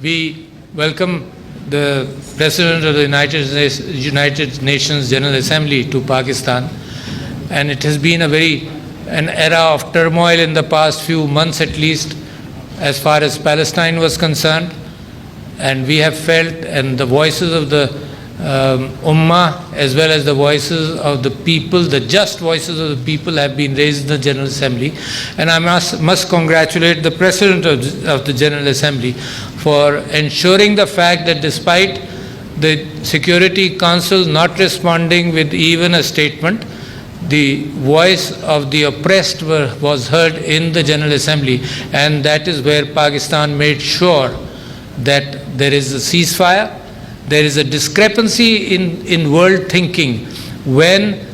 We welcome the President of the United Nations General Assembly to Pakistan, and it has been an era of turmoil in the past few months at least, as far as Palestine was concerned, and we have felt, and the voices of the Ummah as well as the voices of the people, the just voices of the people have been raised in the General Assembly, and I must congratulate the President of the General Assembly for ensuring the fact that despite the Security Council not responding with even a statement, the voice of the oppressed was heard in the General Assembly, and that is where Pakistan made sure that there is a ceasefire. There is a discrepancy in world thinking when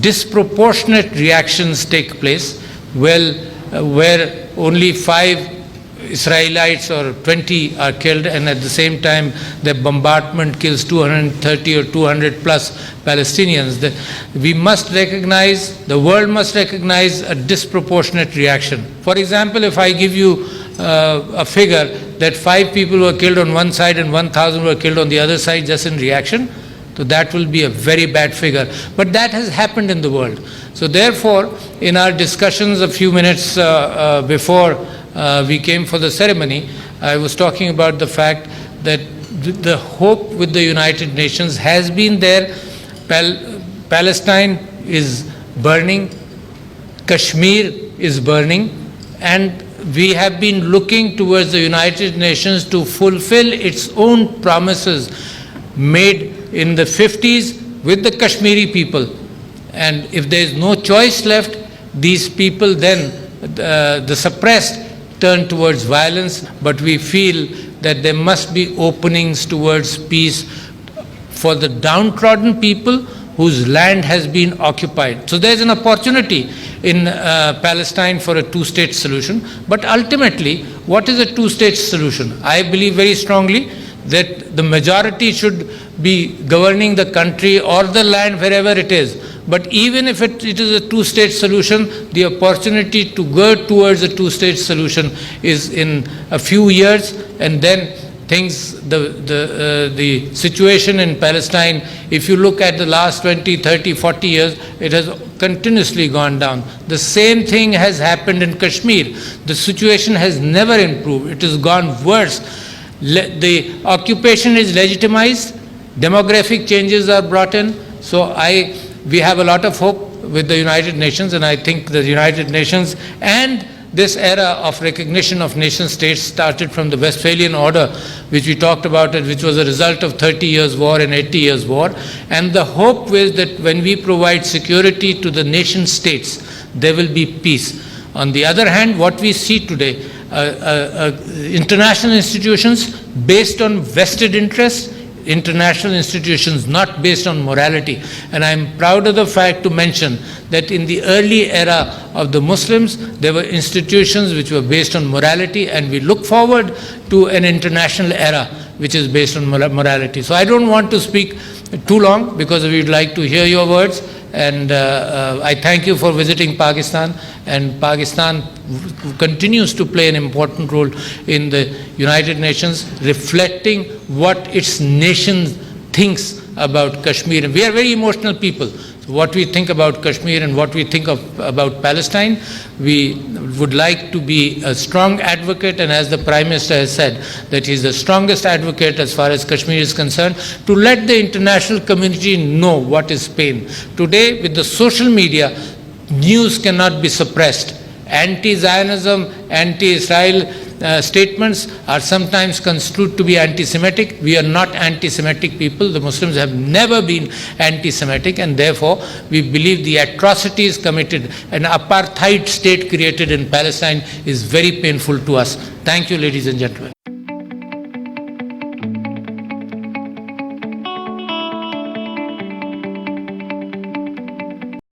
disproportionate reactions take place, where only 5 Israelites or 20 are killed, and at the same time the bombardment kills 230 or 200 plus Palestinians. We must recognize, the world must recognize a disproportionate reaction. For example, if I give you a figure that 5 people were killed on one side and 1,000 were killed on the other side just in reaction, so that will be a very bad figure. But that has happened in the world. So therefore, in our discussions a few minutes before we came for the ceremony, I was talking about the fact that the hope with the United Nations has been there. Palestine is burning, Kashmir is burning, and we have been looking towards the United Nations to fulfill its own promises made in the 50s with the Kashmiri people. And if there is no choice left, these people then, the suppressed, turn towards violence. But we feel that there must be openings towards peace for the downtrodden people whose land has been occupied. So there is an opportunity in Palestine for a two-state solution. But ultimately, what is a two-state solution? I believe very strongly that the majority should be governing the country or the land wherever it is. But even if it is a two-state solution, the opportunity to go towards a two-state solution is in a few years, and then things, the situation in Palestine, if you look at the last 20, 30, 40 years, it has continuously gone down. The same thing has happened in Kashmir. The situation has never improved. It has gone worse. The occupation is legitimized. Demographic changes are brought in. So we have a lot of hope with the United Nations, and I think the United Nations and this era of recognition of nation states started from the Westphalian Order, which we talked about, which was a result of 30 years war and 80 years war. And the hope was that when we provide security to the nation states, there will be peace. On the other hand, what we see today, international institutions based on vested interests, international institutions not based on morality. And I am proud of the fact to mention that in the early era of the Muslims, there were institutions which were based on morality, and we look forward to an international era which is based on morality. So I don't want to speak too long because we would like to hear your words. And I thank you for visiting Pakistan, and Pakistan continues to play an important role in the United Nations, reflecting what its nation thinks about Kashmir. And we are very emotional people. So what we think about Kashmir and what we think about Palestine, we would like to be a strong advocate, and as the Prime Minister has said, that he is the strongest advocate as far as Kashmir is concerned, to let the international community know what is pain. Today, with the social media, news cannot be suppressed. Anti-Zionism, anti-Israel statements are sometimes construed to be anti-Semitic. We are not anti-Semitic people. The Muslims have never been anti-Semitic, and therefore we believe the atrocities committed, an apartheid state created in Palestine, is very painful to us. Thank you, ladies and gentlemen.